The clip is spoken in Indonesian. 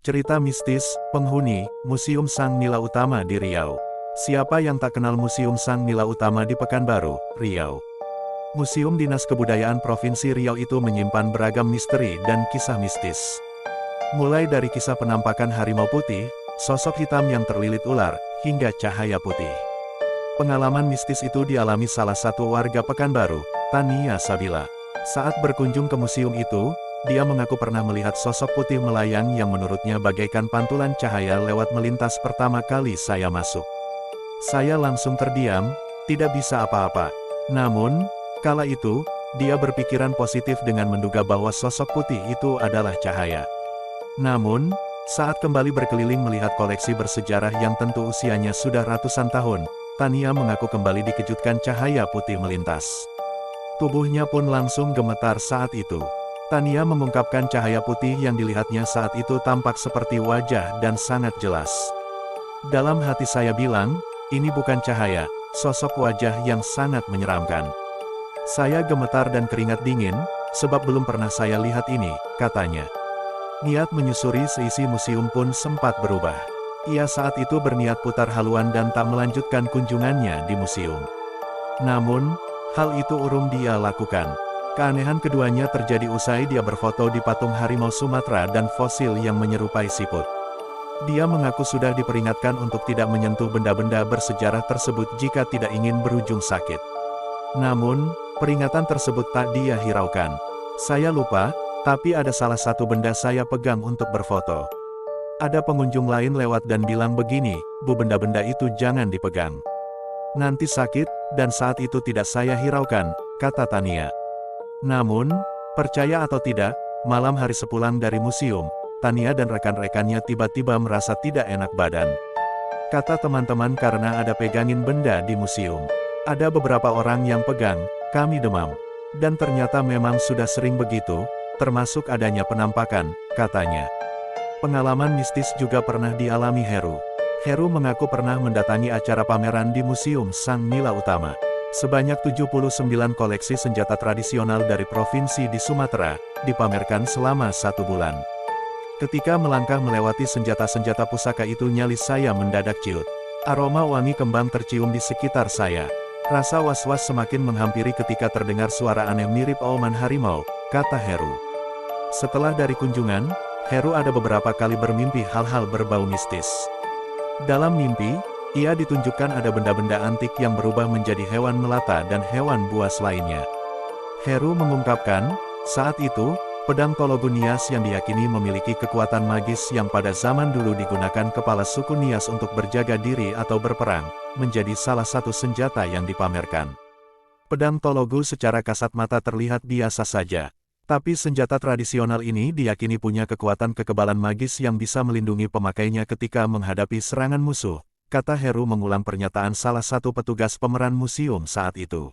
Cerita mistis, penghuni, Museum Sang Nila Utama di Riau. Siapa yang tak kenal Museum Sang Nila Utama di Pekanbaru, Riau? Museum Dinas Kebudayaan Provinsi Riau itu menyimpan beragam misteri dan kisah mistis. Mulai dari kisah penampakan harimau putih, sosok hitam yang terlilit ular, hingga cahaya putih. Pengalaman mistis itu dialami salah satu warga Pekanbaru, Tania Sabila. Saat berkunjung ke museum itu, dia mengaku pernah melihat sosok putih melayang yang menurutnya bagaikan pantulan cahaya lewat melintas pertama kali saya masuk. Saya langsung terdiam, tidak bisa apa-apa. Namun, kala itu, dia berpikiran positif dengan menduga bahwa sosok putih itu adalah cahaya. Namun, saat kembali berkeliling melihat koleksi bersejarah yang tentu usianya sudah ratusan tahun, Tania mengaku kembali dikejutkan cahaya putih melintas. Tubuhnya pun langsung gemetar saat itu. Tania mengungkapkan cahaya putih yang dilihatnya saat itu tampak seperti wajah dan sangat jelas. Dalam hati saya bilang, ini bukan cahaya, sosok wajah yang sangat menyeramkan. Saya gemetar dan keringat dingin, sebab belum pernah saya lihat ini, katanya. Niat menyusuri seisi museum pun sempat berubah. Ia saat itu berniat putar haluan dan tak melanjutkan kunjungannya di museum. Namun, hal itu urung dia lakukan. Keanehan keduanya terjadi usai dia berfoto di patung harimau Sumatera dan fosil yang menyerupai siput. Dia mengaku sudah diperingatkan untuk tidak menyentuh benda-benda bersejarah tersebut jika tidak ingin berujung sakit. Namun, peringatan tersebut tak dia hiraukan. Saya lupa, tapi ada salah satu benda saya pegang untuk berfoto. Ada pengunjung lain lewat dan bilang begini, "Bu, benda-benda itu jangan dipegang. Nanti sakit," dan saat itu tidak saya hiraukan, kata Tania. Namun, percaya atau tidak, malam hari sepulang dari museum, Tania dan rekan-rekannya tiba-tiba merasa tidak enak badan. Kata teman-teman karena ada pegangin benda di museum. Ada beberapa orang yang pegang, kami demam. Dan ternyata memang sudah sering begitu, termasuk adanya penampakan, katanya. Pengalaman mistis juga pernah dialami Heru. Heru mengaku pernah mendatangi acara pameran di Museum Sang Nila Utama. Sebanyak 79 koleksi senjata tradisional dari provinsi di Sumatera, dipamerkan selama 1 bulan. Ketika melangkah melewati senjata-senjata pusaka itu nyali saya mendadak ciut. Aroma wangi kembang tercium di sekitar saya. Rasa was-was semakin menghampiri ketika terdengar suara aneh mirip auman harimau, kata Heru. Setelah dari kunjungan, Heru ada beberapa kali bermimpi hal-hal berbau mistis. Dalam mimpi, ia ditunjukkan ada benda-benda antik yang berubah menjadi hewan melata dan hewan buas lainnya. Heru mengungkapkan, saat itu, pedang Tologo Nias yang diyakini memiliki kekuatan magis yang pada zaman dulu digunakan kepala suku Nias untuk berjaga diri atau berperang, menjadi salah satu senjata yang dipamerkan. Pedang Tologo secara kasat mata terlihat biasa saja. Tapi senjata tradisional ini diyakini punya kekuatan kekebalan magis yang bisa melindungi pemakainya ketika menghadapi serangan musuh, kata Heru mengulang pernyataan salah satu petugas pemeran museum saat itu.